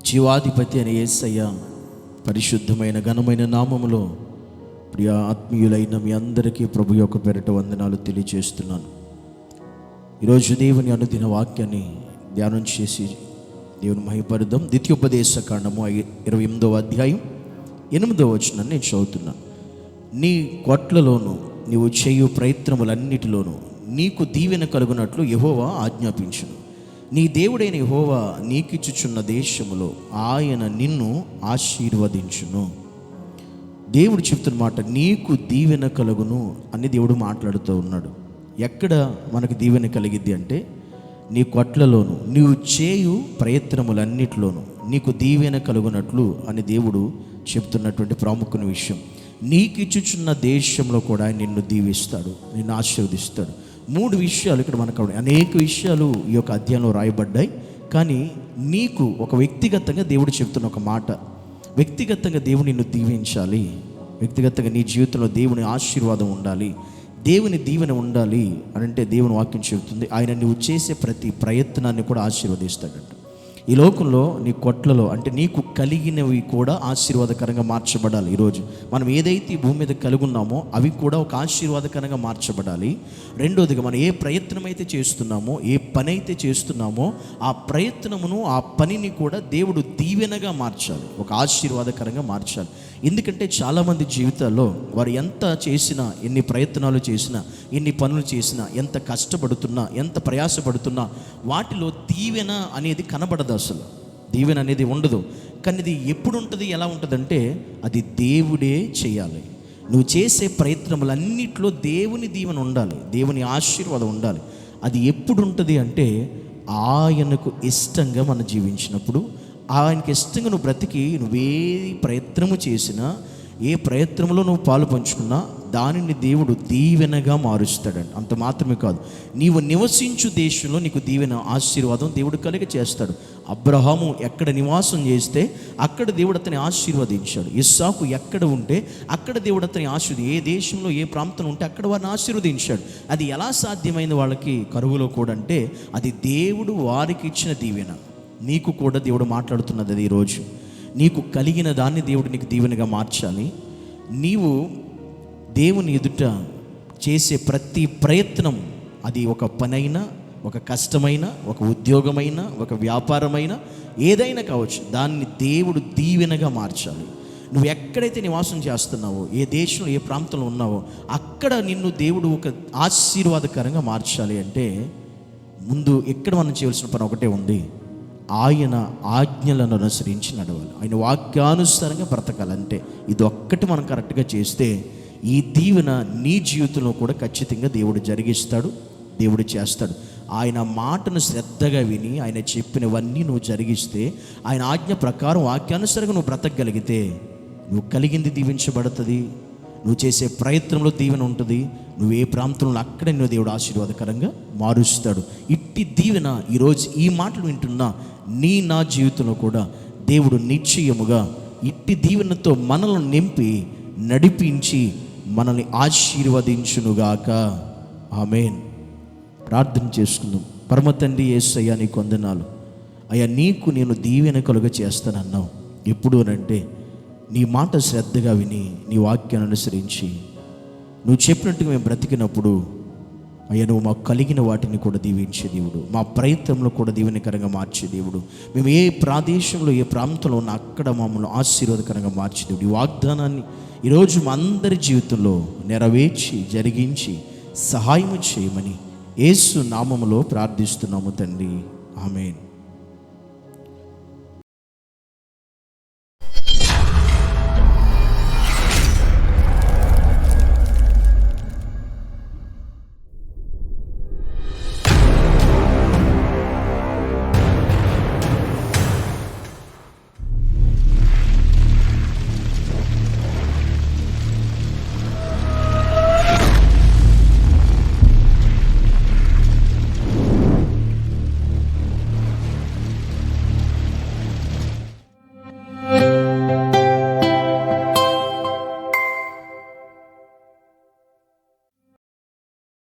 జీవాధిపతి అని యేసయ్య పరిశుద్ధమైన ఘనమైన నామములో ప్రియ ఆత్మీయులైన మీ అందరికీ ప్రభు యొక్క పేరిట వందనాలు తెలియజేస్తున్నాను. ఈరోజు దేవుని అనుదిన వాక్యాన్ని ధ్యానం చేసి దేవుని మహిమపరుద్దాం. ద్వితీయోపదేశ కాండము 28వ అధ్యాయం 8వ వచనాన్ని నేను చదువుతున్నా. నీ కొట్లలోను నీవు చేయు ప్రయత్నములన్నిటిలోనూ నీకు దీవెన కలుగునట్లు యెహోవా ఆజ్ఞాపించును. నీ దేవుడైన యెహోవా నీకిచ్చుచున్న దేశములో ఆయన నిన్ను ఆశీర్వదించును. దేవుడు చెప్తున్న మాట, నీకు దీవెన కలుగును అని దేవుడు మాట్లాడుతూ ఉన్నాడు. ఎక్కడ మనకు దీవెన కలిగిద్ది అంటే నీ కొట్లలోను నీవు చేయు ప్రయత్నములన్నిటిలోనూ నీకు దీవెన కలుగునట్లు అని దేవుడు చెప్తున్నటువంటి ప్రాముఖ్యమైన విషయం. నీకు ఇచ్చుచున్న దేశంలో కూడా ఆయన నిన్ను దీవిస్తాడు, నిన్ను ఆశీర్వదిస్తాడు. 3 విషయాలు ఇక్కడ మనకు అనేక విషయాలు ఈ యొక్క అధ్యాయంలో రాయబడ్డాయి. కానీ నీకు ఒక వ్యక్తిగతంగా దేవుడు చెప్తున్న ఒక మాట, వ్యక్తిగతంగా దేవుడు నిన్ను దీవించాలి, వ్యక్తిగతంగా నీ జీవితంలో దేవుని ఆశీర్వాదం ఉండాలి, దేవుని దీవెన ఉండాలి అని అంటే దేవుని వాక్యం చెబుతుంది ఆయన నువ్వు చేసే ప్రతి ప్రయత్నాన్ని కూడా ఆశీర్వదిస్తాడంట. ఈ లోకంలో నీ కొట్లలో అంటే నీకు కలిగినవి కూడా ఆశీర్వాదకరంగా మార్చబడాలి. ఈరోజు మనం ఏదైతే ఈ భూమి మీద కలిగి ఉన్నామో అవి కూడా ఒక ఆశీర్వాదకరంగా మార్చబడాలి. రెండోదిగా మనం ఏ ప్రయత్నం అయితే చేస్తున్నామో, ఏ పని అయితే చేస్తున్నామో ఆ ప్రయత్నమును ఆ పనిని కూడా దేవుడు దీవెనగా మార్చాలి, ఒక ఆశీర్వాదకరంగా మార్చాలి. ఎందుకంటే చాలామంది జీవితాల్లో వారు ఎంత చేసినా, ఎన్ని ప్రయత్నాలు చేసినా, ఎన్ని పనులు చేసినా, ఎంత కష్టపడుతున్నా, ఎంత ప్రయాసపడుతున్నా వాటిలో దీవెన అనేది కనబడదు. అసలు దీవెన అనేది ఉండదు. కానీ ఇది ఎప్పుడు ఉంటుంది, ఎలా ఉంటుందంటే అది దేవుడే చేయాలి. నువ్వు చేసే ప్రయత్నములన్నిట్లో దేవుని దీవెన ఉండాలి, దేవుని ఆశీర్వాదం ఉండాలి. అది ఎప్పుడు ఉంటుంది అంటే ఆయనకు ఇష్టంగా మనం జీవించినప్పుడు, ఆయనకి ఇష్టంగా నువ్వు బ్రతికి, నువ్వే ప్రయత్నము చేసినా, ఏ ప్రయత్నంలో నువ్వు పాలు పంచుకున్నా దానిని దేవుడు దీవెనగా మారుస్తాడండి. అంత మాత్రమే కాదు, నీవు నివసించు దేశంలో నీకు దీవెన ఆశీర్వాదం దేవుడు కలిగ చేస్తాడు. అబ్రహాము ఎక్కడ నివాసం చేస్తే అక్కడ దేవుడు అతని ఆశీర్వదించాడు. ఇస్సాకు ఎక్కడ ఉంటే అక్కడ దేవుడు అతని ఏ దేశంలో ఏ ప్రాంతం ఉంటే అక్కడ వారిని ఆశీర్వదించాడు. అది ఎలా సాధ్యమైంది వాళ్ళకి కరువులో కూడా అంటే అది దేవుడు వారికి ఇచ్చిన దీవెన. నీకు కూడా దేవుడు మాట్లాడుతున్నది అది. ఈరోజు నీకు కలిగిన దాన్ని దేవుడు నీకు దీవెనగా మార్చాలి. నీవు దేవుని ఎదుట చేసే ప్రతి ప్రయత్నం, అది ఒక పనైనా, ఒక కష్టమైన, ఒక ఉద్యోగమైన, ఒక వ్యాపారమైన, ఏదైనా కావచ్చు, దాన్ని దేవుడు దీవెనగా మార్చాలి. నువ్వు ఎక్కడైతే నివాసం చేస్తున్నావో, ఏ దేశంలో ఏ ప్రాంతంలో ఉన్నావో అక్కడ నిన్ను దేవుడు ఒక ఆశీర్వాదకరంగా మార్చాలి. అంటే ముందు ఎక్కడ మనం చేయవలసిన పని ఒకటే ఉంది, ఆయన ఆజ్ఞలను అనుసరించి నడవాలి, ఆయన వాక్యానుసారంగా బ్రతకాలంటే ఇది ఒక్కటి మనం కరెక్ట్గా చేస్తే ఈ దీవెన నీ జీవితంలో కూడా ఖచ్చితంగా దేవుడు జరిగిస్తాడు, దేవుడు చేస్తాడు. ఆయన మాటను శ్రద్ధగా విని ఆయన చెప్పినవన్నీ నువ్వు జరిగిస్తే, ఆయన ఆజ్ఞ ప్రకారం వాక్యానుసారంగా నువ్వు బ్రతకగలిగితే నువ్వు కలిగింది దీవించబడుతుంది, నువ్వు చేసే ప్రయత్నంలో దీవెన ఉంటుంది, నువ్వు ఏ ప్రాంతంలో అక్కడే నువ్వు దేవుడు ఆశీర్వాదకరంగా మారుస్తాడు. ఇట్టి దీవెన ఈరోజు ఈ మాటలు వింటున్నా నా జీవితంలో కూడా దేవుడు నిశ్చయముగా ఇట్టి దీవెనతో మనల్ని నింపి నడిపించి మనల్ని ఆశీర్వదించునుగాక. ఆమేన్. ప్రార్థన చేసుకుందాం. పరమ తండ్రి యేసయ్యా నీకు వందనాలు. అయ్యా, నీకు నేను దీవెన కలుగ చేస్తానన్నావు. ఎప్పుడు అనంటే నీ మాట శ్రద్ధగా విని నీ వాక్యాన్ని అనుసరించి నువ్వు చెప్పినట్టుగా మేము బ్రతికినప్పుడు అయ్యా, నువ్వు మాకు కలిగిన వాటిని కూడా దీవించే దేవుడు, మా ప్రయత్నంలో కూడా దీవెనకరంగా మార్చే దేవుడు, మేము ఏ ప్రదేశంలో ఏ ప్రాంతంలో ఉన్న అక్కడ మమ్మల్ని ఆశీర్వాదకరంగా మార్చే దేవుడు. ఈ వాగ్దానాన్ని ఈరోజు మా అందరి జీవితంలో నెరవేర్చి జరిగించి సహాయం చేయమని యేసు నామములో ప్రార్థిస్తున్నాము తండ్రి. ఆమేన్.